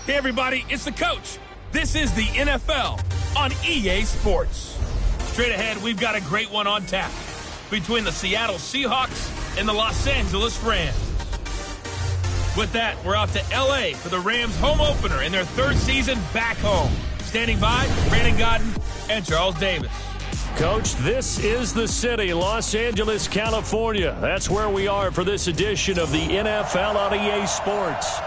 Hey, everybody, it's the coach. This is the NFL on EA Sports. Straight ahead, we've got a great one on tap between the Seattle Seahawks and the Los Angeles Rams. With that, we're off to L.A. for the Rams' home opener in their third season back home. Standing by, Brandon Godden and Charles Davis. Coach, this is the city, Los Angeles, California. That's where we are for this edition of the NFL on EA Sports.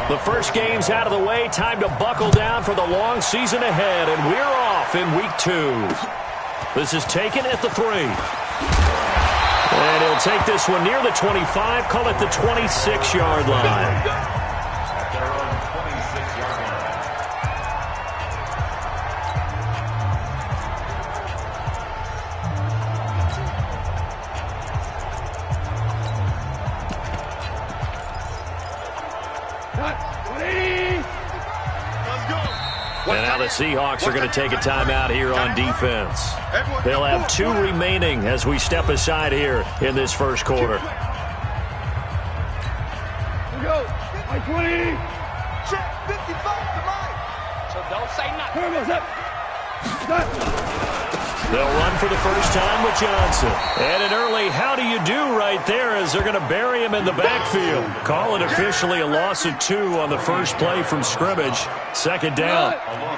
The first game's out of the way. Time to buckle down for the long season ahead, and we're off in week 2. This is taken at the 3. And he'll take this one near the 25, call it the 26-yard line. And now the Seahawks are going to take a timeout here on defense. They'll have 2 remaining as we step aside here in this first quarter. Here we go. 20. Check 55 to mine. So don't say nothing. They'll run for the first time with Johnson. And an early how do you do right there as they're going to bury him in the backfield. Call it officially a loss of 2 on the first play from scrimmage. Second down.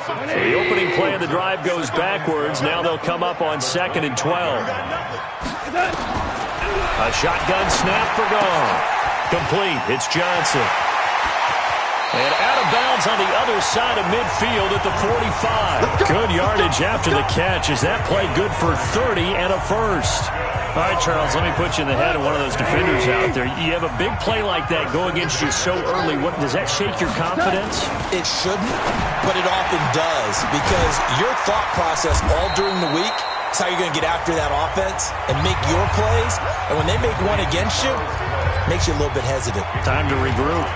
So the opening play of the drive goes backwards. Now they'll come up on 2nd and 12. A shotgun snap for Goff. Complete. It's Johnson. And out of bounds on the other side of midfield at the 45. Good yardage after the catch. Is that play good for 30 and a first? All right, Charles, let me put you in the head of one of those defenders out there. You have a big play like that go against you so early. Does that shake your confidence? It shouldn't, but it often does because your thought process all during the week is how you're going to get after that offense and make your plays. And when they make one against you, it makes you a little bit hesitant. Time to regroup.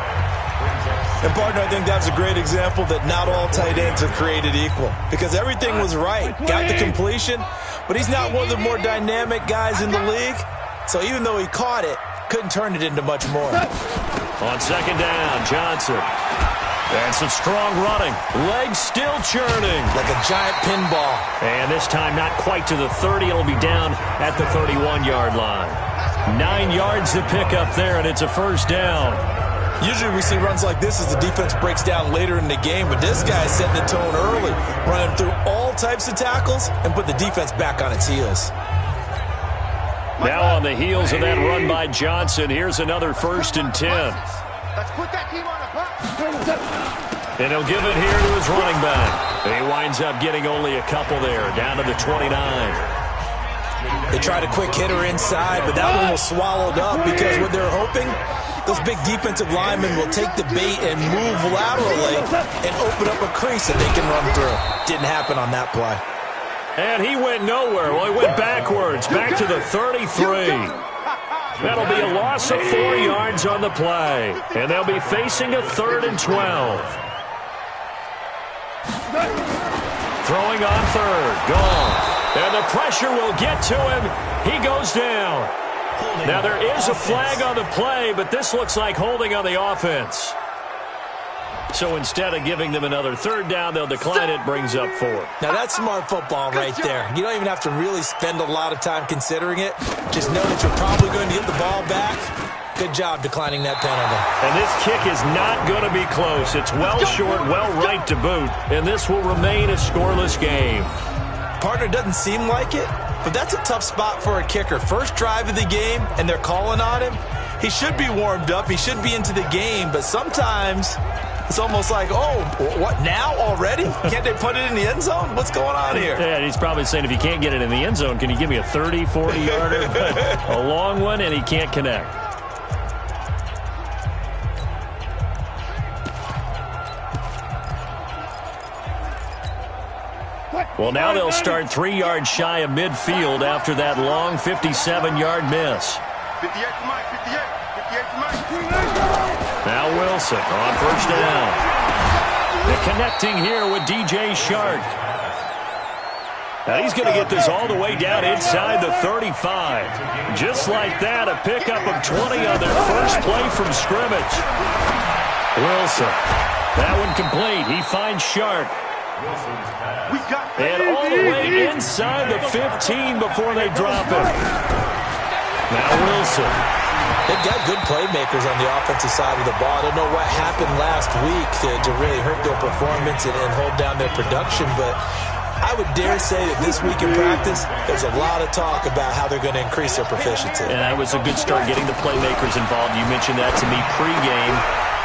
And, partner, I think that's a great example that not all tight ends are created equal because everything was right. Got the completion, but he's not one of the more dynamic guys in the league. So even though he caught it, couldn't turn it into much more. On second down, Johnson. And some strong running. Legs still churning. Like a giant pinball. And this time not quite to the 30. It'll be down at the 31-yard line. 9 yards to pick up there, and it's a first down. Usually we see runs like this as the defense breaks down later in the game, but this guy's setting the tone early, running through all types of tackles and put the defense back on its heels. Now on the heels of that run by Johnson, here's another 1st and 10. Let's put that team on the clock. And he'll give it here to his running back. He winds up getting only a couple there, down to the 29. They tried a quick hitter inside, but that one was swallowed up because what they're hoping, those big defensive linemen will take the bait and move laterally and open up a crease that they can run through. Didn't happen on that play. And he went nowhere. Well, he went backwards, back to the 33. That'll be a loss of 4 yards on the play. And they'll be facing a 3rd and 12. Throwing on 3rd. Gone. And the pressure will get to him. He goes down. Now, there is a flag on the play, but this looks like holding on the offense. So instead of giving them another third down, they'll decline it, brings up 4. Now that's smart football right there. You don't even have to really spend a lot of time considering it. Just know that you're probably going to get the ball back. Good job declining that penalty. And this kick is not going to be close. It's well short, well right to boot, and this will remain a scoreless game. Partner, doesn't seem like it, but that's a tough spot for a kicker. First drive of the game, and they're calling on him. He should be warmed up. He should be into the game, but sometimes it's almost like, oh, what, now already? Can't they put it in the end zone? What's going on here? Yeah, he's probably saying, if you can't get it in the end zone, can you give me a 30, 40-yarder? A long one, and he can't connect. Well, now they'll start 3 yards shy of midfield after that long 57-yard miss. 58 to Mike, 58 to Mike. Now Wilson on first down. The connecting here with DJ Shark. Now he's going to get this all the way down inside the 35. Just like that, a pickup of 20 on their first play from scrimmage. Wilson. That one complete. He finds Shark. And all the way inside the 15 before they drop it. Now Wilson. They've got good playmakers on the offensive side of the ball. I don't know what happened last week to really hurt their performance and hold down their production, but I would dare say that this week in practice, there's a lot of talk about how they're going to increase their proficiency. And that was a good start getting the playmakers involved. You mentioned that to me pregame.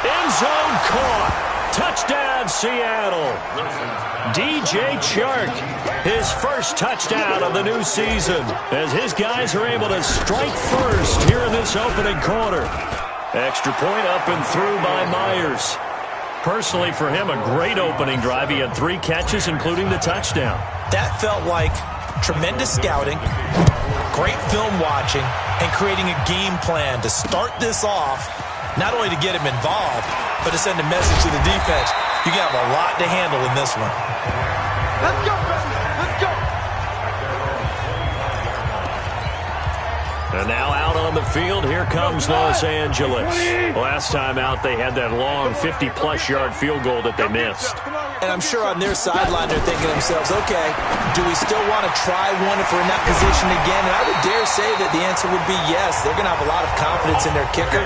End zone caught. Touchdown, Seattle. DJ Chark, his first touchdown of the new season, as his guys are able to strike first here in this opening quarter. Extra point up and through by Myers. Personally, for him, a great opening drive. He had 3 catches, including the touchdown. That felt like tremendous scouting, great film watching, and creating a game plan to start this off, not only to get him involved, but to send a message to the defense. You got a lot to handle in this one. Let's go, baby. Let's go. And now out on the field, here comes Los Angeles. Last time out, they had that long 50-plus yard field goal that they missed. And I'm sure on their sideline, they're thinking to themselves, okay, do we still want to try one if we're in that position again? And I would dare say that the answer would be yes. They're going to have a lot of confidence in their kicker.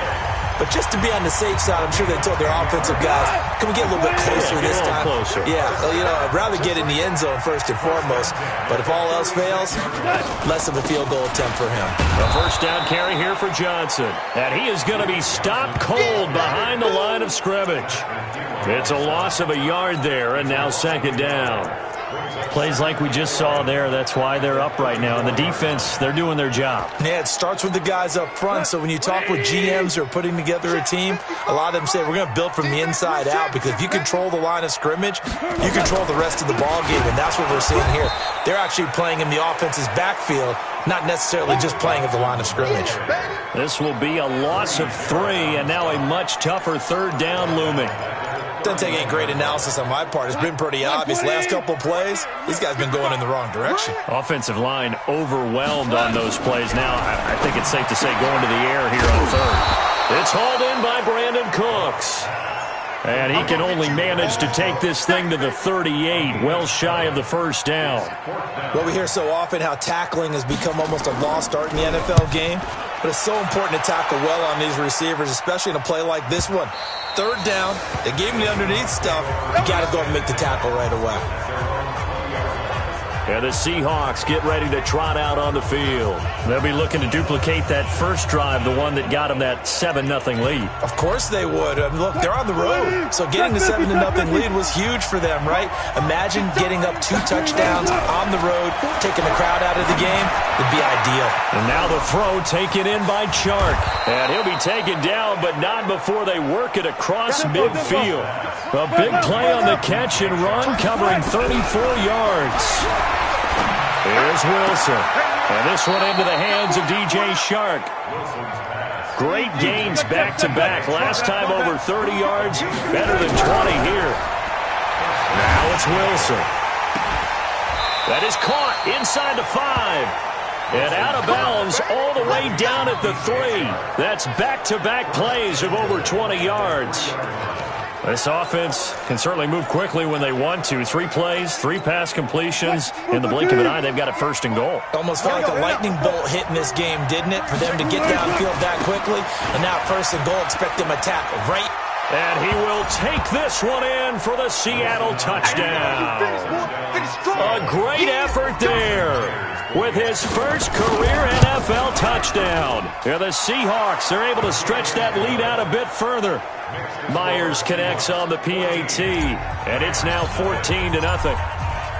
But just to be on the safe side, I'm sure they told their offensive guys, can we get a little bit closer this time? Closer. Yeah, you know, I'd rather get in the end zone first and foremost. But if all else fails, less of a field goal attempt for him. A first down carry here for Johnson. And he is going to be stopped cold behind the line of scrimmage. It's a loss of a yard there, and now second down. Plays like we just saw there. That's why they're up right now. And the defense, they're doing their job. Yeah, it starts with the guys up front. So when you talk with GMs who are putting together a team, a lot of them say we're going to build from the inside out, because if you control the line of scrimmage, you control the rest of the ball game, and that's what we're seeing here. They're actually playing in the offense's backfield, not necessarily just playing at the line of scrimmage. This will be a loss of 3, and now a much tougher third down looming. Doesn't take any great analysis on my part. It's been pretty obvious. Last couple plays, these guys have been going in the wrong direction. Offensive line overwhelmed on those plays. Now, I think it's safe to say going to the air here on third. It's hauled in by Brandon Cooks. And he can only manage to take this thing to the 38, well shy of the first down. Well, we hear so often how tackling has become almost a lost art in the NFL game. But it's so important to tackle well on these receivers, especially in a play like this one. Third down, they gave him the underneath stuff. You got to go and make the tackle right away. And the Seahawks get ready to trot out on the field. They'll be looking to duplicate that first drive, the one that got them that 7-0 lead. Of course they would. Look, they're on the road. So getting the 7-0 lead was huge for them, right? Imagine getting up 2 touchdowns on the road, taking the crowd out of the game. Would be ideal. And now the throw taken in by Chark. And he'll be taken down, but not before they work it across midfield. A big play on the catch and run, covering 34 yards. Here's Wilson. And this one into the hands of DJ Shark. Great gains back-to-back. Last time over 30 yards, better than 20 here. Now it's Wilson. That is caught inside the 5. And out of bounds all the way down at the 3. That's back-to-back plays of over 20 yards. This offense can certainly move quickly when they want to. 3 plays, 3 pass completions. In the blink of an eye, they've got it first and goal. Almost felt like a lightning bolt hit in this game, didn't it? For them to get downfield that quickly. And now first and goal, expect them to tackle right. And he will take this one in for the Seattle touchdown. A great effort there with his first career NFL touchdown. Yeah, the Seahawks are able to stretch that lead out a bit further. Myers connects on the PAT, and it's now 14-0.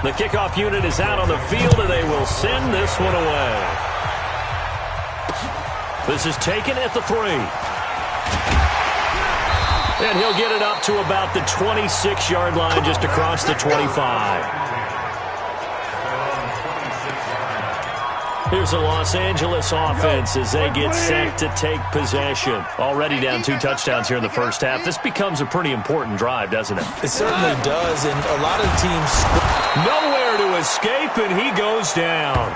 The kickoff unit is out on the field, and they will send this one away. This is taken at the 3. And he'll get it up to about the 26-yard line, just across the 25. Here's the Los Angeles offense as they get set to take possession. Already down 2 touchdowns here in the first half. This becomes a pretty important drive, doesn't it? It certainly does, and a lot of teams... Nowhere to escape, and he goes down.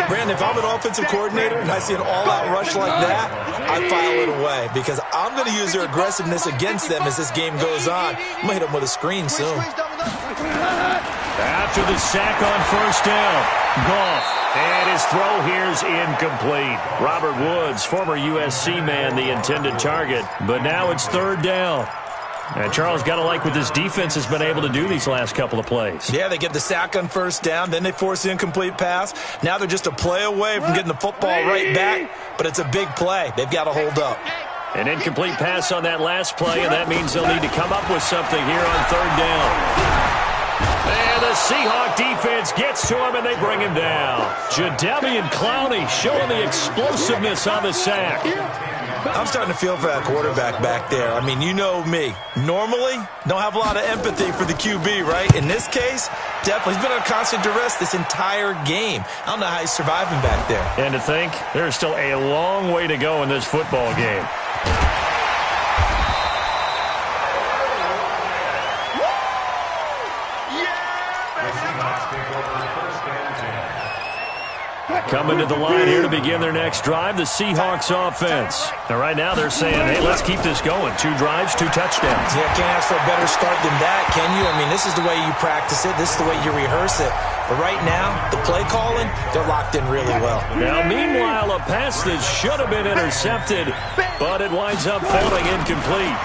Brandon, if I'm an offensive coordinator and I see an all-out rush like that, I file it away because I'm going to use their aggressiveness against them as this game goes on. I'm going to hit them with a screen soon. After the sack on first down, Goff, and his throw here's incomplete. Robert Woods, former USC man, the intended target, but now it's 3rd down. And Charles, got to like what this defense has been able to do these last couple of plays. Yeah, they get the sack on first down, then they force the incomplete pass. Now they're just a play away from getting the football right back, but it's a big play. They've got to hold up. An incomplete pass on that last play, and that means they'll need to come up with something here on 3rd down. And the Seahawk defense gets to him, and they bring him down. Jadeveon Clowney showing the explosiveness on the sack. I'm starting to feel for that quarterback back there. I mean, you know me. Normally, don't have a lot of empathy for the QB, right? In this case, definitely. He's been on constant duress this entire game. I don't know how he's surviving back there. And to think, there's still a long way to go in this football game. Coming to the line here to begin their next drive, the Seahawks offense. Now, right now they're saying, hey, let's keep this going. 2 drives, 2 touchdowns. Yeah, can't ask for a better start than that, can you? I mean, this is the way you practice it. This is the way you rehearse it. But right now, the play calling, they're locked in really well. Now, meanwhile, a pass that should have been intercepted, but it winds up falling incomplete.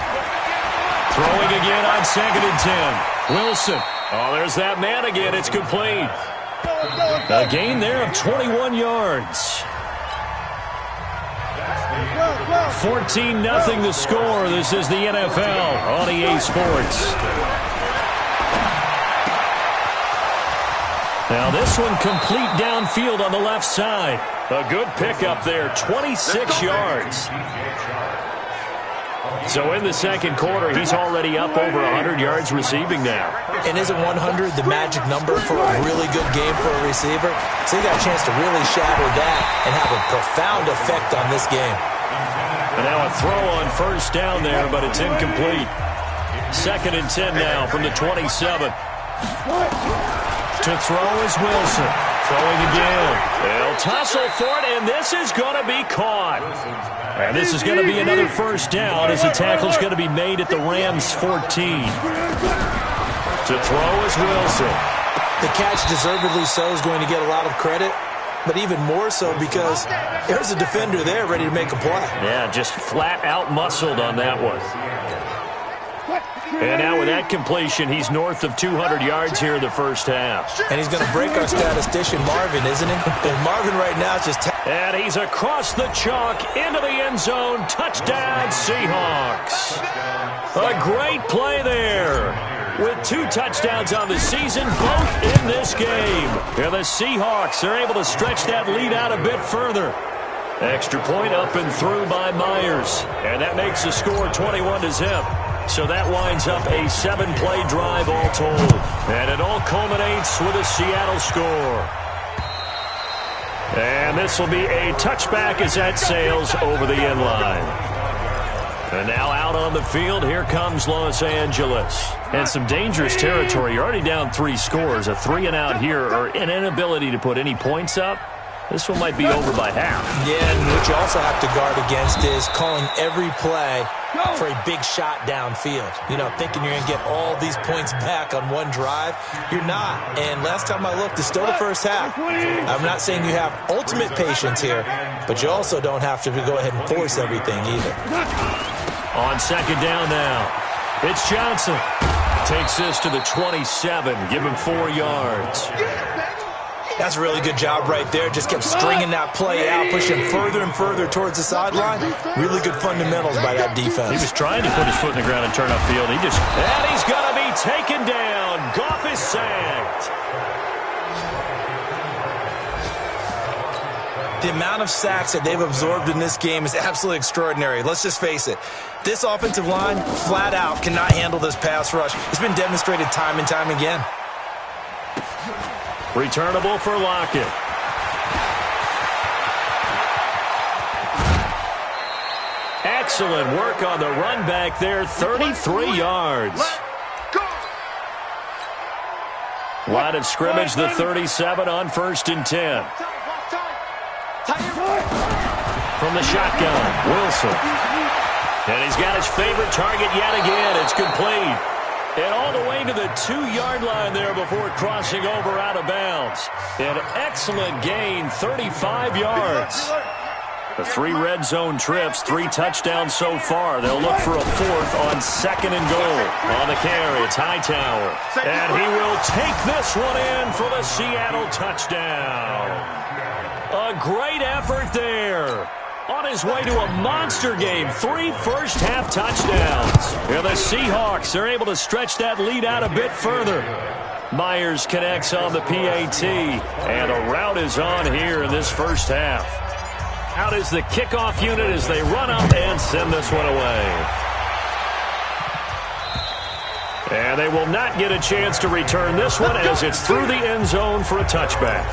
Throwing again on 2nd and 10. Wilson. Oh, there's that man again. It's complete. A gain there of 21 yards. 14-0 the score. This is the NFL on EA Sports. Now this one complete downfield on the left side. A good pickup there, 26 yards. So in the second quarter, he's already up over 100 yards receiving now. And isn't 100 the magic number for a really good game for a receiver? So he got a chance to really shatter that and have a profound effect on this game. And now a throw on first down there, but it's incomplete. 2nd and 10 now from the 27. To throw is Wilson. Throwing again. They'll tussle for it, and this is going to be caught. And this is going to be another first down as the tackle's going to be made at the Rams' 14. To throw is Wilson. The catch, deservedly so, is going to get a lot of credit, but even more so because there's a defender there ready to make a play. Yeah, just flat out muscled on that one. And now with that completion, he's north of 200 yards here in the first half. And he's going to break our statistician Marvin, isn't he? And Marvin right now is just... And he's across the chalk into the end zone. Touchdown, Seahawks. A great play there. With 2 touchdowns on the season, both in this game. And the Seahawks are able to stretch that lead out a bit further. Extra point up and through by Myers. And that makes the score 21-0. So that winds up a 7-play drive all told. And it all culminates with a Seattle score. And this will be a touchback as that sails over the end line. And now out on the field, here comes Los Angeles. And some dangerous territory. You're already down 3 scores. A 3-and-out here, or an inability to put any points up. This one might be over by half. Yeah, and what you also have to guard against is calling every play for a big shot downfield. You know, thinking you're going to get all these points back on one drive. You're not. And last time I looked, it's still the first half. I'm not saying you have ultimate patience here, but you also don't have to go ahead and force everything either. On second down now, it's Johnson. Takes this to the 27. Give him 4 yards. That's a really good job right there. Just kept stringing that play out, pushing further and further towards the sideline. Really good fundamentals by that defense. He was trying to put his foot in the ground and turn upfield. And he's going to be taken down. Goff is sacked. The amount of sacks that they've absorbed in this game is absolutely extraordinary. Let's just face it. This offensive line, flat out, cannot handle this pass rush. It's been demonstrated time and time again. Returnable for Lockett. Excellent work on the run back there. 33 yards. Line of scrimmage, the 37 on 1st and 10. From the shotgun, Wilson. And he's got his favorite target yet again. It's complete. And all the way to the 2-yard line there before crossing over out of bounds. An excellent gain, 35 yards. The 3 red zone trips, 3 touchdowns so far. They'll look for a 4th on 2nd and goal. On the carry, it's Hightower. And he will take this one in for the Seattle touchdown. A great effort there. On his way to a monster game, 3 first-half touchdowns. And the Seahawks are able to stretch that lead out a bit further. Myers connects on the PAT, and a rout is on here in this first half. Out is the kickoff unit as they run up and send this one away. And they will not get a chance to return this one as it's through the end zone for a touchback.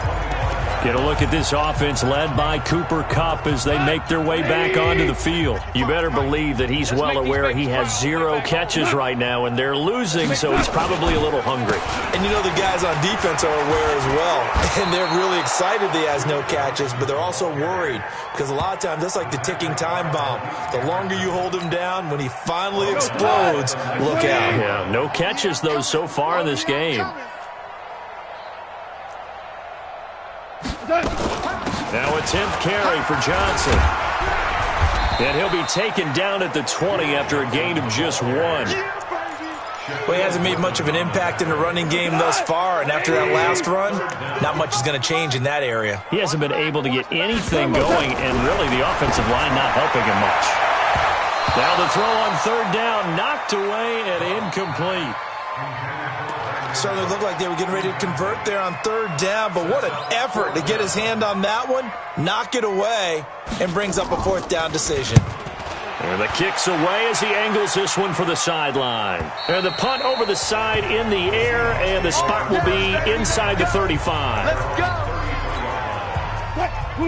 Get a look at this offense led by Cooper Kupp as they make their way back onto the field. You better believe that he's well aware he has 0 catches right now, and they're losing, so he's probably a little hungry. And you know the guys on defense are aware as well, and they're really excited that he has no catches, but they're also worried because a lot of times that's like the ticking time bomb. The longer you hold him down, when he finally explodes, look out. Yeah, no catches, though, so far in this game. Now a 10th carry for Johnson. And he'll be taken down at the 20 after a gain of just 1. Well, he hasn't made much of an impact in the running game thus far, and after that last run, not much is going to change in that area. He hasn't been able to get anything going, and really the offensive line not helping him much. Now the throw on 3rd down, knocked away and incomplete. Certainly looked like they were getting ready to convert there on 3rd down, but what an effort to get his hand on that one, knock it away, and brings up a 4th down decision. And the kick's away as he angles this one for the sideline. And the punt over the side in the air, and the spot will be inside the 35. Let's go.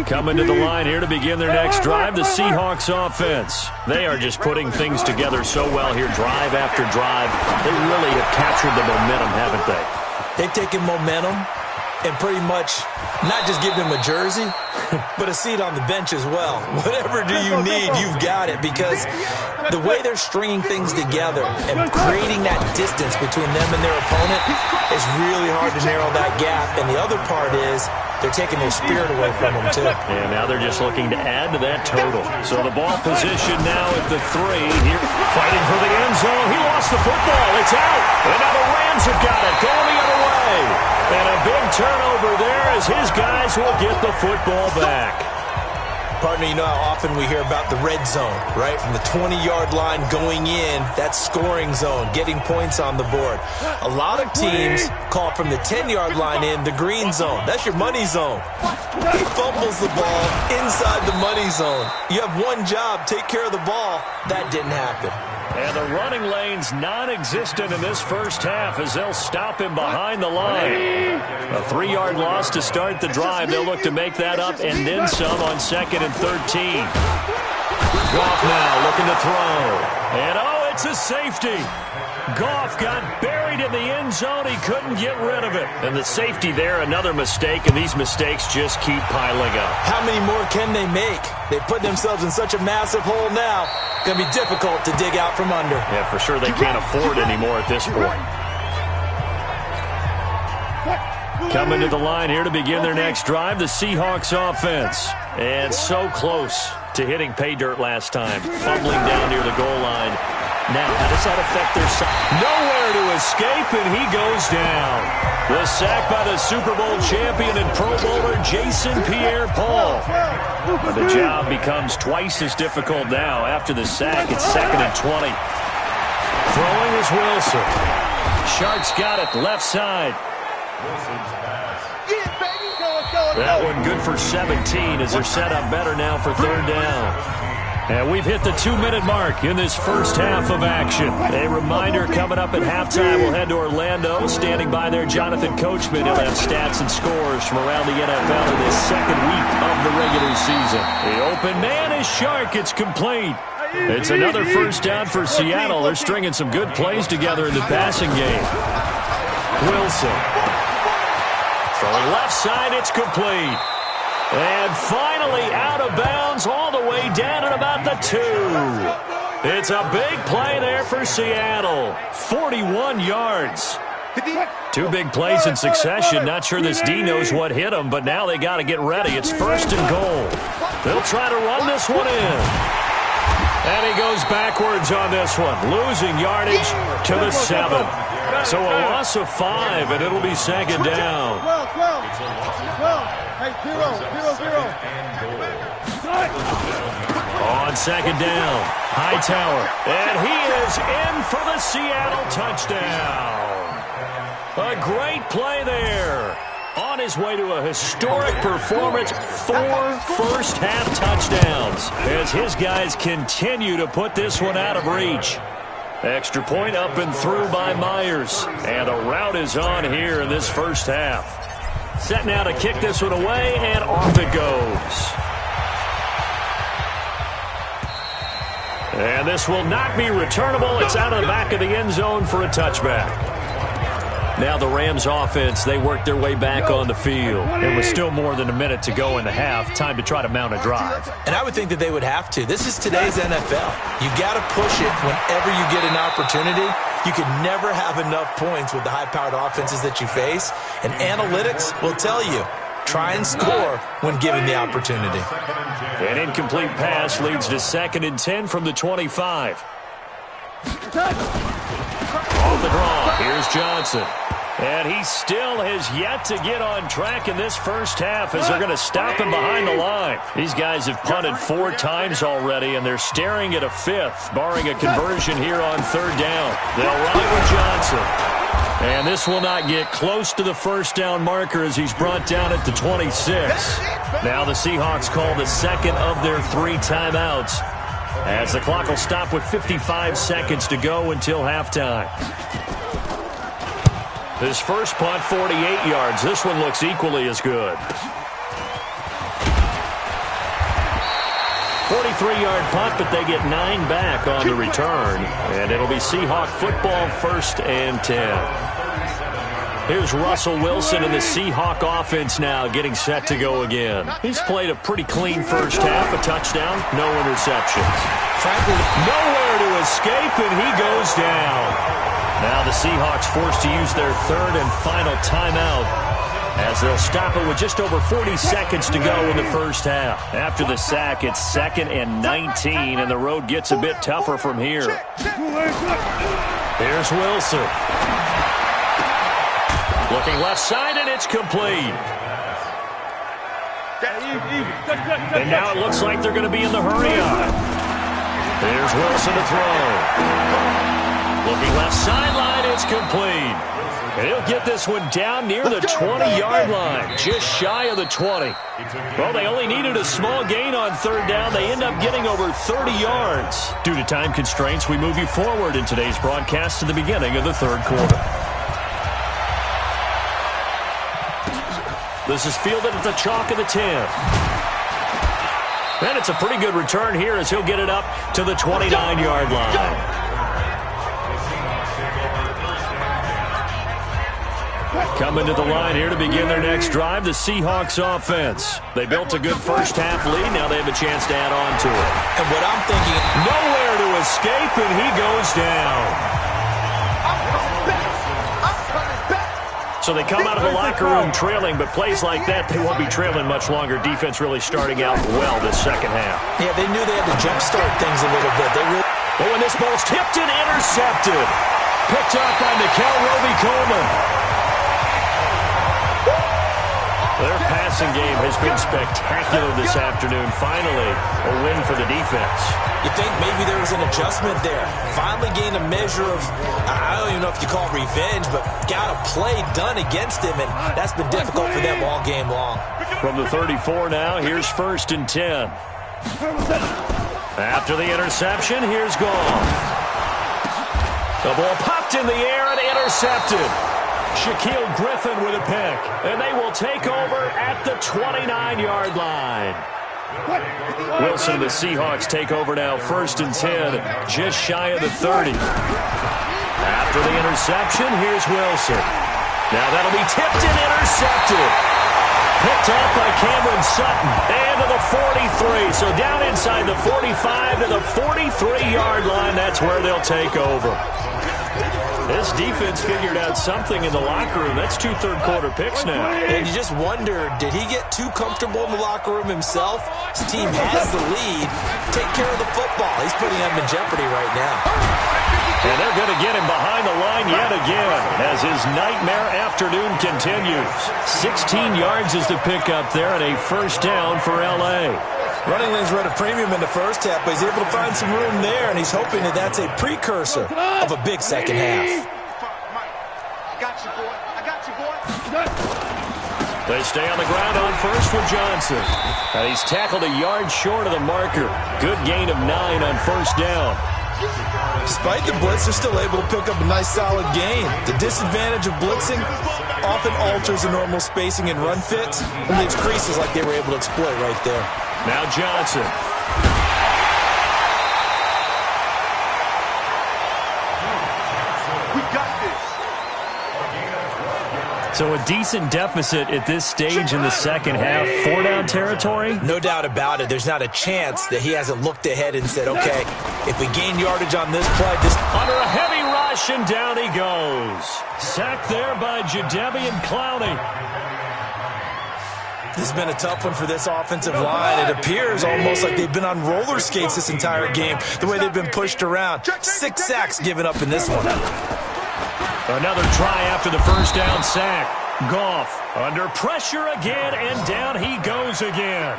Coming to the line here to begin their next drive, the Seahawks offense. They are just putting things together so well here, drive after drive. They really have captured the momentum, haven't they? They've taken momentum and pretty much not just give him a jersey, but a seat on the bench as well. Whatever do you need, you've got it, because the way they're stringing things together and creating that distance between them and their opponent is really hard to narrow that gap. And the other part is they're taking their spirit away from them, too. And now they're just looking to add to that total. So the ball position now at the 3. Here, fighting for the end zone. He lost the football. It's out. And now the Rams have got it. Going the other way. And a big turnover there as his guys will get the football back. Partner, you know how often we hear about the red zone, right? From the 20-yard line going in, that scoring zone, getting points on the board. A lot of teams call from the 10-yard line in the green zone. That's your money zone. He fumbles the ball inside the money zone. You have one job, take care of the ball. That didn't happen. And the running lane's non-existent in this first half as they'll stop him behind the line. A 3-yard loss to start the drive. They'll look to make that up and then some on 2nd and 13. Goff now looking to throw. And, oh, it's a safety. Goff got buried in the end zone. He couldn't get rid of it. And the safety there, another mistake, and these mistakes just keep piling up. How many more can they make? They put themselves in such a massive hole now. Going to be difficult to dig out from under. Yeah, for sure they can't afford anymore at this point. Coming to the line here to begin their next drive, the Seahawks offense. And so close to hitting pay dirt last time. Fumbling down near the goal line. Now, how does that affect their side? Nowhere to escape, and he goes down. The sack by the Super Bowl champion and Pro Bowler Jason Pierre-Paul. The job becomes twice as difficult now. After the sack, it's 2nd and 20. Throwing is Wilson. Sharks got it, left side. That one good for 17 as they're set up better now for 3rd down. And we've hit the 2-minute mark in this first half of action. A reminder coming up at halftime, we'll head to Orlando. Standing by there, Jonathan Coachman. He'll have stats and scores from around the NFL in this 2nd week of the regular season. The open man is Shark. It's complete. It's another first down for Seattle. They're stringing some good plays together in the passing game. Wilson. From the left side, it's complete. And finally out of bounds all the way down at about the 2. It's a big play there for Seattle. 41 yards. 2 big plays in succession. Not sure this D knows what hit him, but now they got to get ready. It's 1st and goal. They'll try to run this one in. And he goes backwards on this one, losing yardage to the 7. So a loss of 5, and it'll be 2nd down. 0. On 2nd down, Hightower. And he is in for the Seattle touchdown. A great play there. On his way to a historic performance, 4 first-half touchdowns as his guys continue to put this one out of reach. Extra point up and through by Myers. And the route is on here in this first half. Set now to kick this one away, and off it goes. And this will not be returnable. It's out of the back of the end zone for a touchback. Now the Rams offense, they worked their way back on the field. It was still more than a minute to go in the half. Time to try to mount a drive. And I would think that they would have to. This is today's NFL. You got to push it whenever you get an opportunity. You can never have enough points with the high-powered offenses that you face. And analytics will tell you, try and score when given the opportunity. An incomplete pass leads to 2nd and 10 from the 25. Off the draw, here's Johnson. And he still has yet to get on track in this first half as they're going to stop him behind the line. These guys have punted 4 times already, and they're staring at a 5th, barring a conversion here on 3rd down. They'll run it with Johnson. And this will not get close to the first down marker as he's brought down at the 26. Now the Seahawks call the 2nd of their 3 timeouts, as the clock will stop with 55 seconds to go until halftime. His first punt, 48 yards. This one looks equally as good. 43-yard punt, but they get 9 back on the return. And it'll be Seahawk football, 1st and 10. Here's Russell Wilson and the Seahawk offense now getting set to go again. He's played a pretty clean first half, a touchdown, no interceptions. Frankly, nowhere to escape, and he goes down. Now the Seahawks forced to use their 3rd and final timeout as they'll stop it with just over 40 seconds to go in the first half. After the sack, it's 2nd and 19, and the road gets a bit tougher from here. Here's Wilson. Looking left side, and it's complete. And now it looks like they're going to be in the hurry-up. Here's Wilson to throw. Looking left sideline, it's complete. And he'll get this one down near the 20-yard line, just shy of the 20. Well, they only needed a small gain on 3rd down. They end up getting over 30 yards. Due to time constraints, we move you forward in today's broadcast to the beginning of the 3rd quarter. This is fielded at the chalk of the 10. And it's a pretty good return here as he'll get it up to the 29-yard line. Coming to the line here to begin their next drive, the Seahawks offense. They built a good first-half lead. Now they have a chance to add on to it. And what I'm thinking, nowhere to escape, and he goes down. So they come out of the locker room trailing, but plays like that, they won't be trailing much longer. Defense really starting out well this second half. Yeah, they knew they had to jumpstart things a little bit. Oh, and this ball's tipped and intercepted. Picked up by Mikel Roby-Coleman. Their passing game has been spectacular this afternoon. Finally, a win for the defense. You think maybe there was an adjustment there. Finally gained a measure of, I don't even know if you call it revenge, but got a play done against him, and that's been difficult for them all game long. From the 34 now, here's 1st and 10. After the interception, here's Goff. The ball popped in the air and intercepted. Shaquille Griffin with a pick, and they will take over at the 29-yard line. Wilson and the Seahawks take over now, 1st and 10, just shy of the 30. After the interception, here's Wilson. Now that'll be tipped and intercepted. Picked up by Cameron Sutton, and to the 43. So down inside the 45 to the 43-yard line, that's where they'll take over. This defense figured out something in the locker room. That's 2 third-quarter picks now. And you just wonder, did he get too comfortable in the locker room himself? His team has the lead. Take care of the football. He's putting them in jeopardy right now. And they're going to get him behind the line yet again as his nightmare afternoon continues. 16 yards is the pickup there and a first down for L.A. Running lanes were at a premium in the first half, but he's able to find some room there, and he's hoping that that's a precursor of a big second half. I got you, boy. I got you, boy. They stay on the ground on first with Johnson. And he's tackled a yard short of the marker. Good gain of 9 on first down. Despite the blitz, they're still able to pick up a nice solid gain. The disadvantage of blitzing often alters the normal spacing and run fits and leaves creases like they were able to exploit right there. Now Johnson. We got this. So a decent deficit at this stage in the second half. 4-down territory? No doubt about it. There's not a chance that he hasn't looked ahead and said, okay, if we gain yardage on this play, this... Under a heavy rush, and down he goes. Sacked there by Jadeveon Clowney. This has been a tough one for this offensive line. It appears almost like they've been on roller skates this entire game, the way they've been pushed around. 6 sacks given up in this one. Another try after the first down sack. Goff under pressure again, and down he goes again.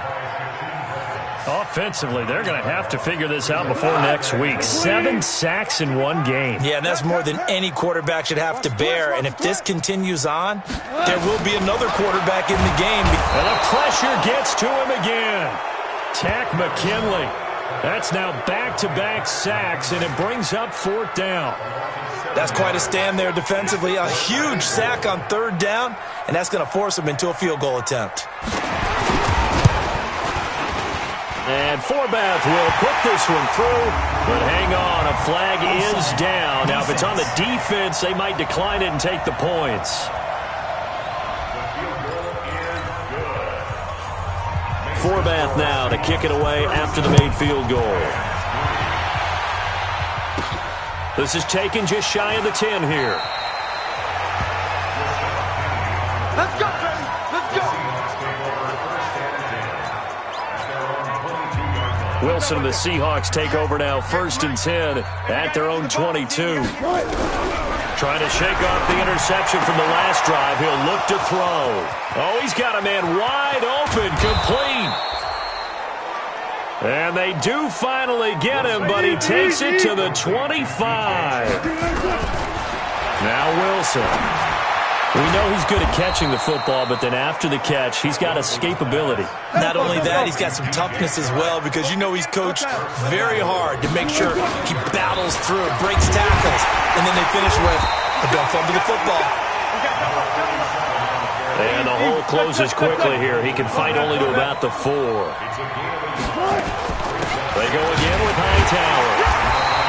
Offensively, they're going to have to figure this out before next week. 7 sacks in one game. Yeah, and that's more than any quarterback should have to bear. And if this continues on, there will be another quarterback in the game. And the pressure gets to him again. Tack McKinley. That's now back-to-back sacks, and it brings up 4th down. That's quite a stand there defensively. A huge sack on 3rd down, and that's going to force him into a field goal attempt. And Forbath will put this one through, but hang on, a flag is down. Now, if it's on the defense, they might decline it and take the points. Forbath now to kick it away after the made field goal. This is taken just shy of the 10 here. Let's go, baby. Let's go. Wilson and the Seahawks take over now, 1st and 10 at their own 22. Trying to shake off the interception from the last drive. He'll look to throw. Oh, he's got a man wide open, complete. And they do finally get him, but he takes it to the 25. Now Wilson. We know he's good at catching the football, but then after the catch, he's got escapability. Not only that, he's got some toughness as well, because you know he's coached very hard to make sure he battles through, breaks tackles, and then they finish with, don't fumble the football. And the hole closes quickly here. He can fight only to about the 4. They go again with Hightower.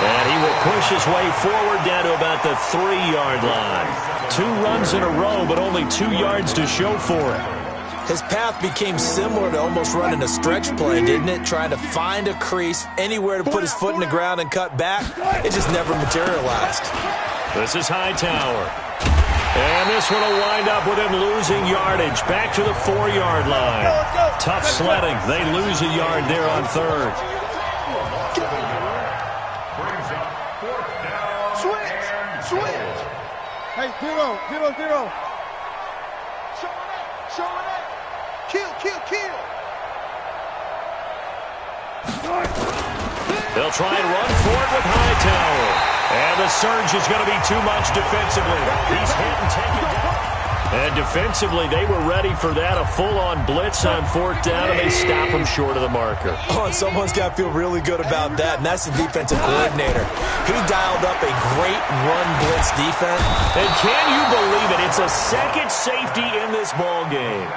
And he will push his way forward down to about the 3-yard line. 2 runs in a row, but only 2 yards to show for it. His path became similar to almost running a stretch play, didn't it? Trying to find a crease, anywhere to put his foot in the ground and cut back. It just never materialized. This is Hightower. And this one will wind up with him losing yardage. Back to the 4-yard line. Tough sledding. They lose a yard there on 3rd. Switch. Hey, 0. Showing it. Kill. They'll try and run for it with Hightower. And the surge is going to be too much defensively. He's hit and taken down. And defensively, they were ready for that. A full-on blitz on 4th down, and they stop him short of the marker. Oh, and someone's got to feel really good about that, and that's the defensive coordinator. He dialed up a great run blitz defense. And can you believe it? It's a second safety in this ball game.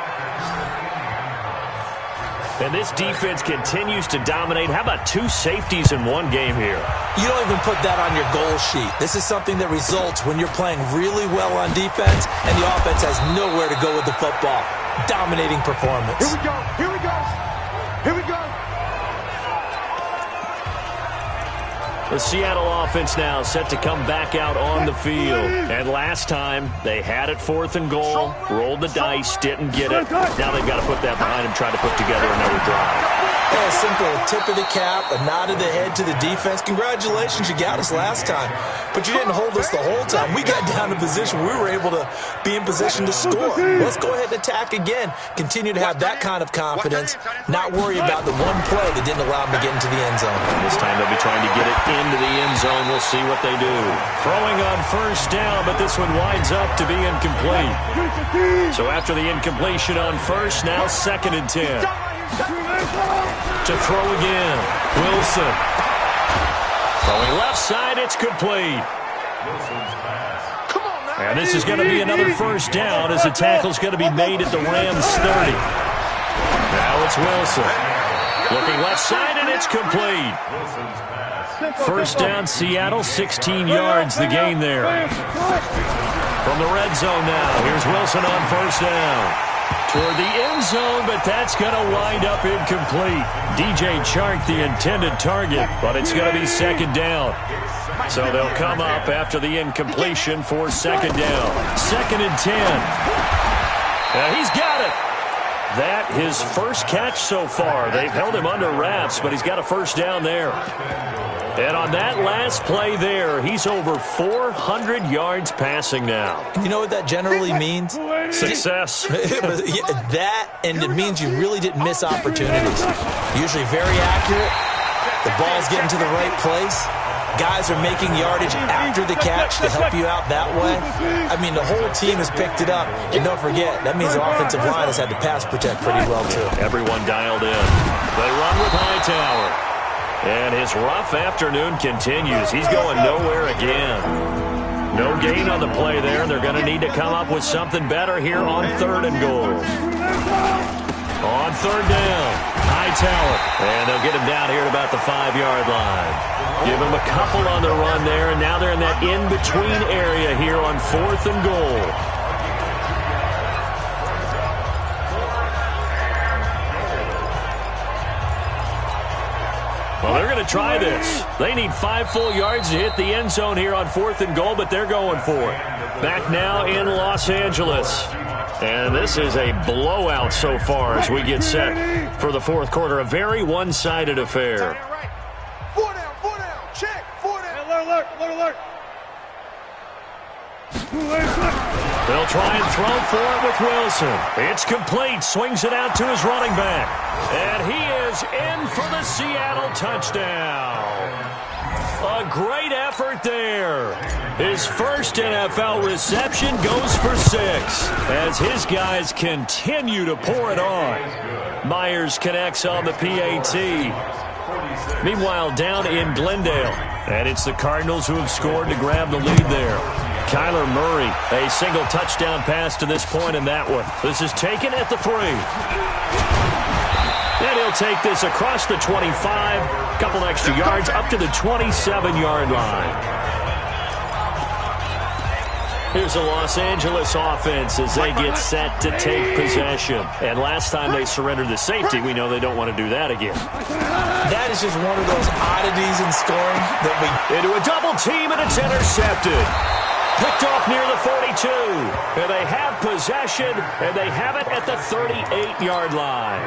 And this defense continues to dominate. How about 2 safeties in one game here? You don't even put that on your goal sheet. This is something that results when you're playing really well on defense and the offense has nowhere to go with the football. Dominating performance. Here we go. The Seattle offense now set to come back out on the field. And last time, they had it 4th and goal, rolled the dice, didn't get it. Now they've got to put that behind them, try to put together another drive. Yeah, simple tip of the cap, a nod of the head to the defense. Congratulations, you got us last time. But you didn't hold us the whole time. We got down to position. We were able to be in position to score. Let's go ahead and attack again. Continue to have that kind of confidence. Not worry about the one play that didn't allow them to get into the end zone. This time they'll be trying to get it into the end zone. We'll see what they do. Throwing on 1st down, but this one winds up to be incomplete. So after the incompletion on 1st, now 2nd and 10. To throw again. Wilson. Throwing left side, it's complete. And this is going to be another 1st down as the tackle's going to be made at the Rams 30. Now it's Wilson. Looking left side, and it's complete. 1st down, Seattle, 16 yards the gain there. From the red zone now, here's Wilson on 1st down. Toward the end zone, but that's going to wind up incomplete. DJ Chark, the intended target, but it's going to be 2nd down. So they'll come up after the incompletion for 2nd down. 2nd and 10. He's got it. That his first catch so far. They've held him under wraps, but he's got a 1st down there. And on that last play there, he's over 400 yards passing now. You know what that generally means? Success. That, and it means you really didn't miss opportunities. Usually very accurate. The ball's getting to the right place. Guys are making yardage after the catch to help you out that way. I mean, the whole team has picked it up. And don't forget, that means the offensive line has had to pass protect pretty well, too. Everyone dialed in. They run with Hightower. And his rough afternoon continues. He's going nowhere again. No gain on the play there, and they're going to need to come up with something better here on 3rd and goal. On 3rd down, Hightower. And they'll get him down here at about the 5-yard line. Give him a couple on the run there, and now they're in that in-between area here on 4th and goal. Well, they're going to try this. They need 5 full yards to hit the end zone here on 4th and goal, but they're going for it. Back now in Los Angeles. And this is a blowout so far as we get set for the 4th quarter. A very one-sided affair. 4 down, check, 4 down. Alert. They'll try and throw for it with Wilson. It's complete. Swings it out to his running back. And he is in for the Seattle touchdown. A great effort there. His first NFL reception goes for 6 as his guys continue to pour it on. Myers connects on the PAT. Meanwhile, down in Glendale, and it's the Cardinals who have scored to grab the lead there. Kyler Murray, a single touchdown pass to this point in that one. This is taken at the 3. And he'll take this across the 25, a couple extra yards up to the 27-yard line. Here's the Los Angeles offense as they get set to take possession. And last time they surrendered the safety, we know they don't want to do that again. That is just one of those oddities in scoring that we... Into a double team, and it's intercepted. Picked off near the 42. And they have possession, and they have it at the 38-yard line.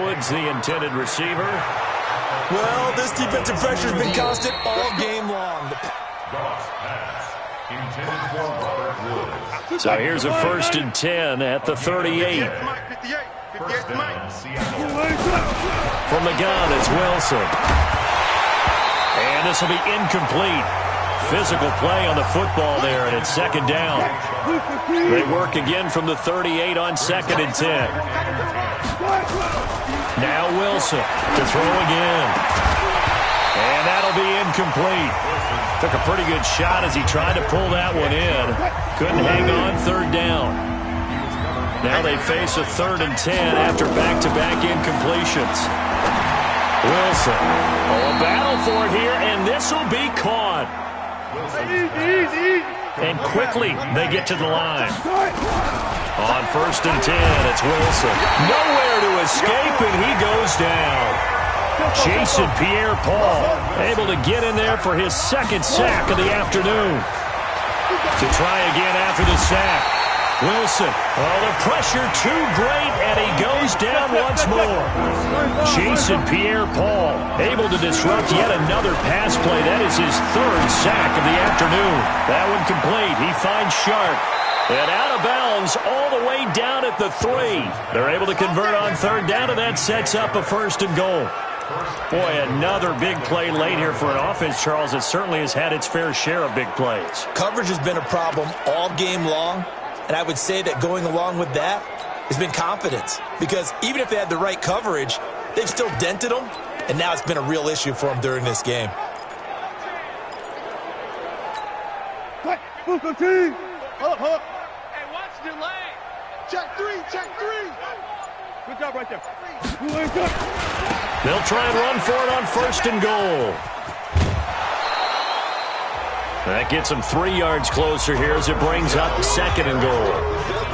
Woods, the intended receiver. Well, this defensive pressure has been constant all game long. So here's a 1st and 10 at the 38. From the gun, it's Wilson. And this will be incomplete. Physical play on the football there, and it's 2nd down. They work again from the 38 on 2nd and 10. Now Wilson to throw again. And that'll be incomplete. Took a pretty good shot as he tried to pull that one in. Couldn't hang on 3rd down. Now they face a 3rd and 10 after back-to-back incompletions. Wilson. Oh, a battle for it here, and this will be caught. And quickly they get to the line. On 1st and 10, it's Wilson. Nowhere to escape, and he goes down. Jason Pierre-Paul able to get in there for his 2nd sack of the afternoon. To try again after the sack. Wilson, oh, the pressure too great, and he goes down once more. Jason Pierre-Paul able to disrupt yet another pass play. That is his 3rd sack of the afternoon. That one complete. He finds Sharp. And out of bounds all the way down at the 3. They're able to convert on 3rd down, and that sets up a 1st and goal. Boy, another big play late here for an offense, Charles, that certainly has had its fair share of big plays. Coverage has been a problem all game long. And I would say that going along with that has been confidence. Because even if they had the right coverage, they've still dented them. And now it's been a real issue for them during this game. Hey, watch the lane. Check 3, check 3. Good job right there. They'll try and run for it on 1st and goal. That gets them 3 yards closer here as it brings up 2nd and goal.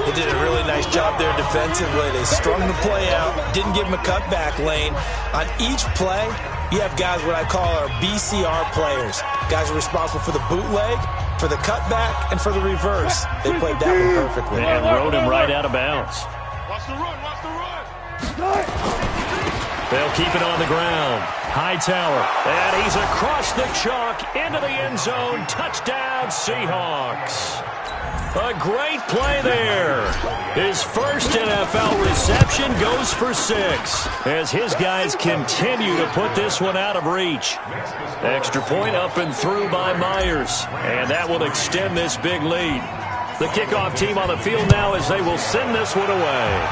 They did a really nice job there defensively. They strung the play out, didn't give them a cutback lane. On each play, you have guys what I call our BCR players. Guys are responsible for the bootleg, for the cutback, and for the reverse. They played that one perfectly. And rode him right out of bounds. Watch the run, watch the run. They'll keep it on the ground. Hightower, and he's across the chalk into the end zone. Touchdown, Seahawks. A great play there. His 1st NFL reception goes for 6 as his guys continue to put this one out of reach. Extra point up and through by Myers, and that will extend this big lead. The kickoff team on the field now as they will send this one away.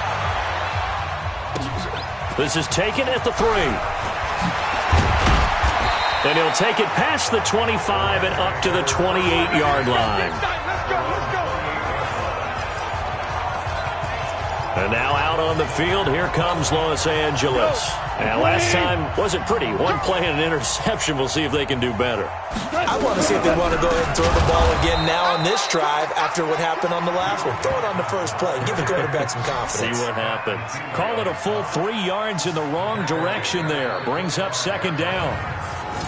This is taken at the 3. And he'll take it past the 25 and up to the 28-yard line. And now out on the field, here comes Los Angeles. And last time wasn't pretty. One play and an interception. We'll see if they can do better. I want to see if they want to go ahead and throw the ball again now on this drive after what happened on the last one. Throw it on the first play. Give the quarterback some confidence. See what happens. Call it a full 3 yards in the wrong direction there. Brings up 2nd down.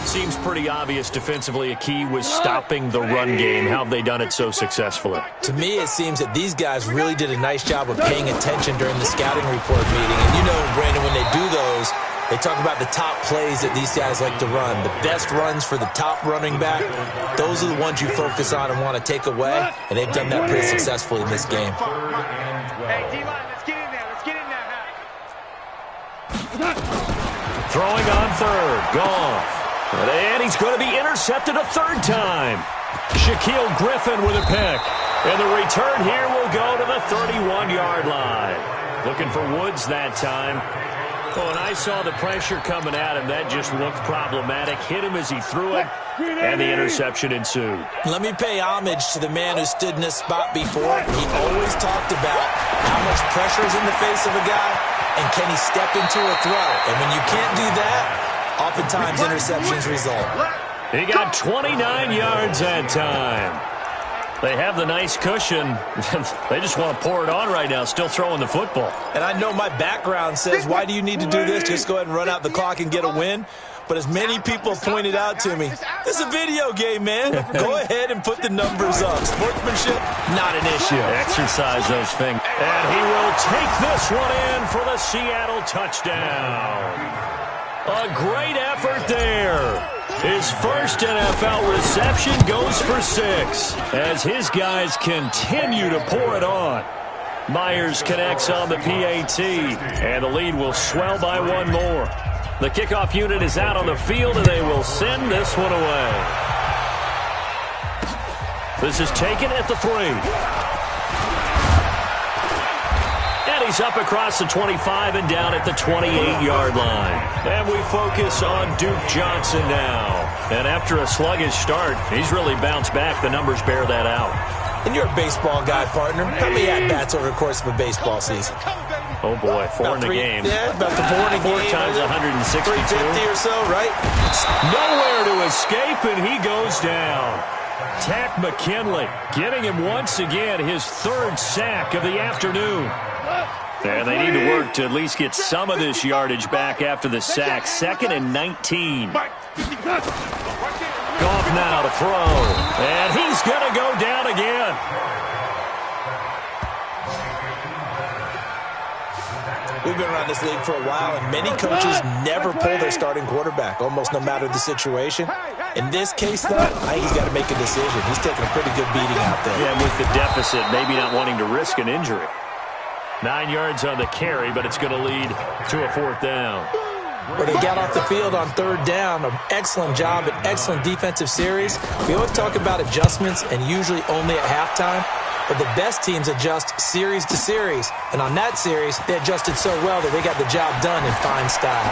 Seems pretty obvious defensively a key was stopping the run game. How have they done it so successfully? To me, it seems that these guys really did a nice job of paying attention during the scouting report meeting. And you know, Brandon, when they do those, they talk about the top plays that these guys like to run. The best runs for the top running back, those are the ones you focus on and want to take away. And they've done that pretty successfully in this game. Hey, D-line, let's get in there. Let's get in there. Throwing on 3rd. Goff. And he's going to be intercepted a 3rd time. Shaquille Griffin with a pick. And the return here will go to the 31-yard line. Looking for Woods that time. Oh, and I saw the pressure coming at him. That just looked problematic. Hit him as he threw it, and the interception ensued. Let me pay homage to the man who stood in this spot before. He always talked about how much pressure is in the face of a guy and can he step into a throw? And when you can't do that, oftentimes interceptions result. He got 29 yards that time. They have the nice cushion. They just want to pour it on right now, still throwing the football. And I know my background says, why do you need to do this? Just go ahead and run out the clock and get a win. But as many people have pointed out to me, it's a video game, man. Go ahead and put the numbers up. Sportsmanship, not an issue. Exercise those fingers. And he will take this one in for the Seattle touchdown. A great effort there. His first NFL reception goes for 6 as his guys continue to pour it on. Myers connects on the PAT, and the lead will swell by 1 more. The kickoff unit is out on the field, and they will send this one away. This is taken at the 3. And he's up across the 25 and down at the 28-yard line. And we focus on Duke Johnson now. And after a sluggish start, he's really bounced back. The numbers bear that out. And you're a baseball guy, partner. How many at-bats over the course of a baseball season? Oh, boy, 4 in the game. Yeah, about the 4 in the game. 4 times 162. 350 or so, right? Nowhere to escape, and he goes down. Tack McKinley getting him once again his 3rd sack of the afternoon. And they need to work to at least get some of this yardage back after the sack. 2nd and 19. Goff now to throw. And he's going to go down again. We've been around this league for a while, and many coaches never pull their starting quarterback, almost no matter the situation. In this case, though, I think he's got to make a decision. He's taking a pretty good beating out there. Yeah, with the deficit, maybe not wanting to risk an injury. 9 yards on the carry, but it's going to lead to a 4th down. Where they got off the field on 3rd down, an excellent job, an excellent defensive series. We always talk about adjustments, and usually only at halftime. But the best teams adjust series to series. And on that series, they adjusted so well that they got the job done in fine style.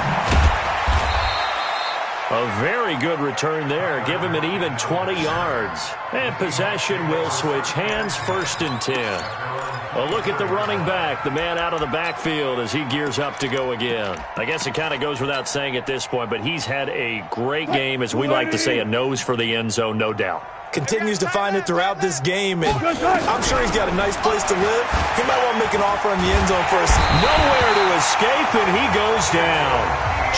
A very good return there. Give him an even 20 yards. And possession will switch hands, 1st and 10. A look at the running back, the man out of the backfield as he gears up to go again. I guess it kind of goes without saying at this point, but he's had a great game, as we like to say, a nose for the end zone, no doubt. Continues to find it throughout this game, and I'm sure he's got a nice place to live. He might want to make an offer on the end zone first. Nowhere to escape, and he goes down.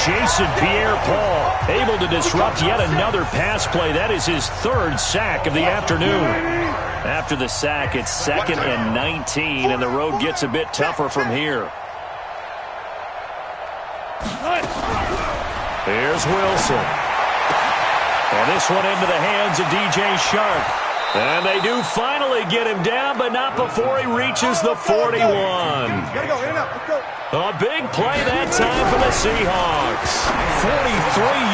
Jason Pierre-Paul able to disrupt yet another pass play. That is his 3rd sack of the afternoon. After the sack, it's 2nd and 19, and the road gets a bit tougher from here. Here's Wilson. And this one into the hands of DJ Shark. And they do finally get him down, but not before he reaches the 41. A big play that time for the Seahawks. 43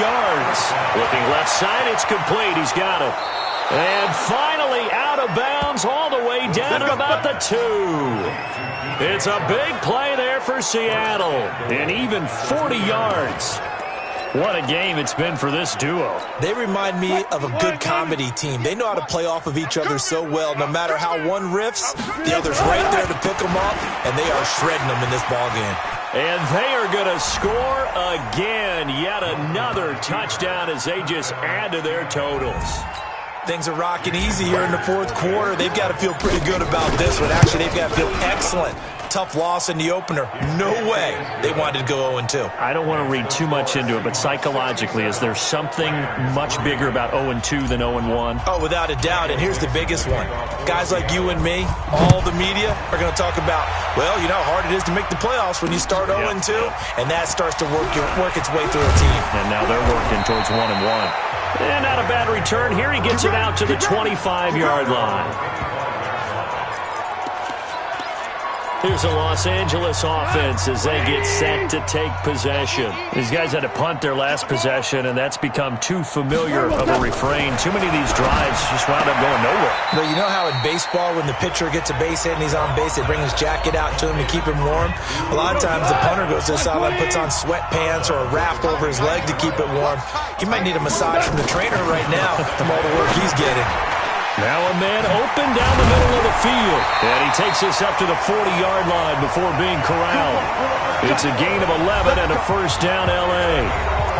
yards. Looking left side, it's complete. He's got it. And finally out of bounds all the way down to about the 2. It's a big play there for Seattle. And even 40 yards. What a game it's been for this duo. They remind me of a good comedy team. They know how to play off of each other so well. No matter how one riffs, the other's right there to pick them up, and they are shredding them in this ballgame. And they are going to score again. Yet another touchdown as they just add to their totals. Things are rocking easy here in the 4th quarter. They've got to feel pretty good about this one. Actually, they've got to feel excellent. Tough loss in the opener. No way they wanted to go 0-2. I don't want to read too much into it, but psychologically, is there something much bigger about 0-2 than 0-1? Oh, without a doubt, and here's the biggest one. Guys like you and me, all the media, are going to talk about, well, you know how hard it is to make the playoffs when you start 0-2, and that starts to work its way through a team. And now they're working towards 1-1. And not a bad return. Here he gets it out to the 25-yard line. Here's a Los Angeles offense as they get set to take possession. These guys had to punt their last possession, and that's become too familiar of a refrain. Too many of these drives just wound up going nowhere. But you know how in baseball, when the pitcher gets a base hit and he's on base, they bring his jacket out to him to keep him warm? A lot of times the punter goes to the sideline, puts on sweatpants or a wrap over his leg to keep it warm. He might need a massage from the trainer right now from all the work he's getting. Now a man open down the middle of the field. And he takes us up to the 40-yard line before being corralled. It's a gain of 11 and a first down, L.A.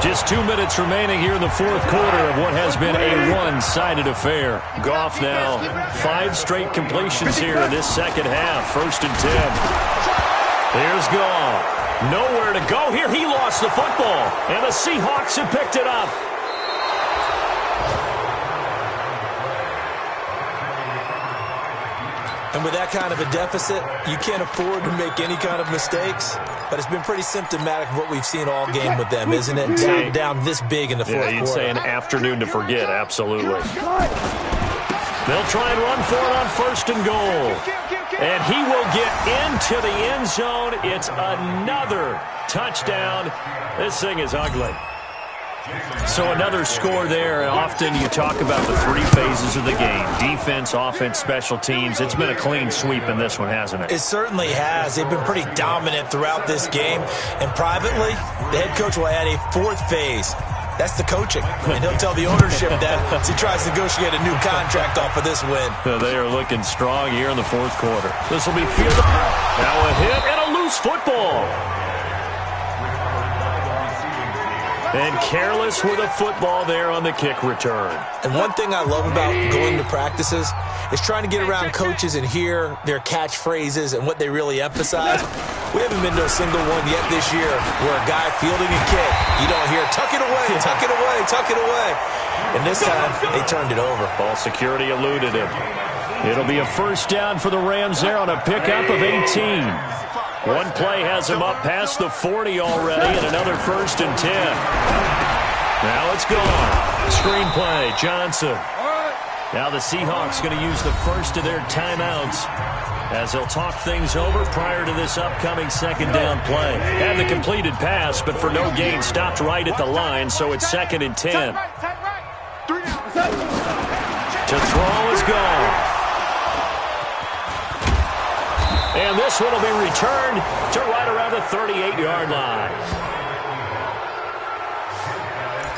Just 2 minutes remaining here in the fourth quarter of what has been a one-sided affair. Goff now 5 straight completions here in this second half. First and 10. Here's Goff. Nowhere to go here. He lost the football. And the Seahawks have picked it up. And with that kind of a deficit, you can't afford to make any kind of mistakes. But it's been pretty symptomatic of what we've seen all game with them, isn't it? Down this big in the fourth quarter. You'd say an afternoon to forget, absolutely. They'll try and run for it on first and goal. And he will get into the end zone. It's another touchdown. This thing is ugly. So another score there. Often you talk about the 3 phases of the game. Defense, offense, special teams. It's been a clean sweep in this one, hasn't it? It certainly has. They've been pretty dominant throughout this game. And privately, the head coach will add a 4th phase. That's the coaching. And he'll tell the ownership that as he tries to negotiate a new contract off of this win. They are looking strong here in the fourth quarter. This will be fielded. Now a hit and a loose football. And careless with a football there on the kick return. And one thing I love about going to practices is trying to get around coaches and hear their catchphrases and what they really emphasize. We haven't been to a single one yet this year where a guy fielding a kick, you don't hear, tuck it away, tuck it away, tuck it away. And this time, they turned it over. Ball security eluded him. It'll be a first down for the Rams there on a pickup of 18. One play has him up past the 40 already, and another first and 10. Now it's gone. Screenplay, Johnson. Now the Seahawks going to use the first of their timeouts as they'll talk things over prior to this upcoming second down play. Had the completed pass, but for no gain, stopped right at the line, so it's second and 10. To throw is gone. And this one will be returned to right around the 38-yard line.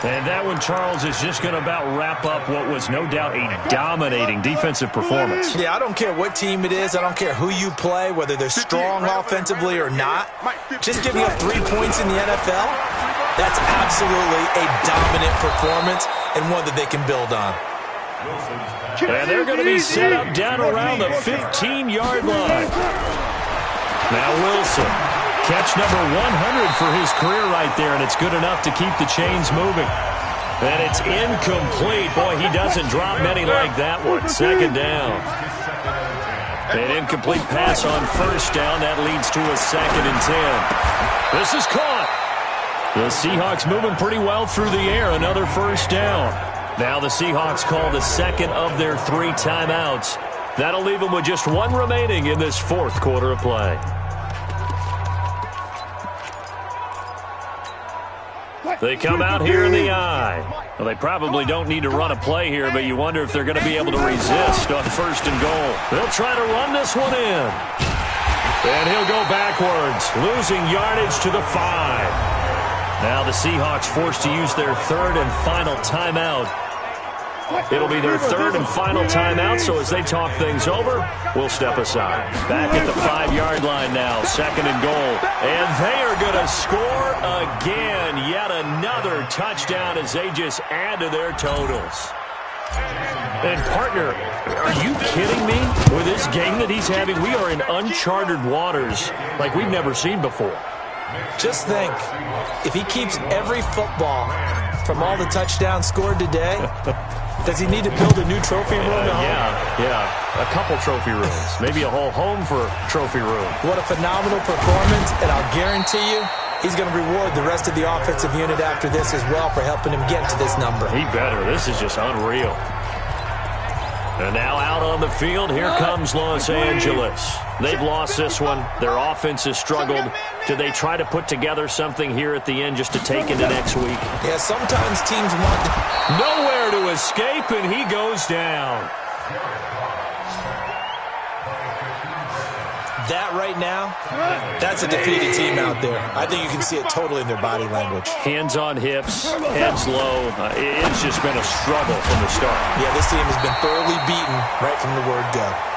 And that one, Charles, is just going to about wrap up what was no doubt a dominating defensive performance. Yeah, I don't care what team it is. I don't care who you play, whether they're strong offensively or not. Just giving up 3 points in the NFL, that's absolutely a dominant performance and one that they can build on. And they're going to be set up down around the 15-yard line. Now Wilson. Catch number 100 for his career right there, and it's good enough to keep the chains moving. And it's incomplete. Boy, he doesn't drop many like that one. Second down. An incomplete pass on first down. That leads to a second and 10. This is caught. The Seahawks moving pretty well through the air. Another first down. Now the Seahawks call the second of their 3 timeouts. That'll leave them with just 1 remaining in this fourth quarter of play. They come out here in the eye. Well, they probably don't need to run a play here, but you wonder if they're going to be able to resist on first and goal. They'll try to run this one in. And he'll go backwards, losing yardage to the 5. Now the Seahawks forced to use their 3rd and final timeout. It'll be their 3rd and final timeout, so as they talk things over, we'll step aside. Back at the 5-yard line now, second and goal. And they are going to score again. Yet another touchdown as they just add to their totals. And, partner, are you kidding me? With this game that he's having, we are in uncharted waters like we've never seen before. Just think, if he keeps every football from all the touchdowns scored today, does he need to build a new trophy room at home? Yeah. A couple trophy rooms. Maybe a whole home for trophy room. What a phenomenal performance, and I'll guarantee you he's going to reward the rest of the offensive unit after this as well for helping him get to this number. He better. This is just unreal. And now out on the field, here comes Los Angeles. They've lost this one. Their offense has struggled. Do they try to put together something here at the end just to take into next week? Yeah, sometimes teams want nowhere to escape, and he goes down. That right now, that's a defeated team out there. I think you can see it totally in their body language. Hands on hips, heads low. It's just been a struggle from the start. Yeah, this team has been thoroughly beaten right from the word go.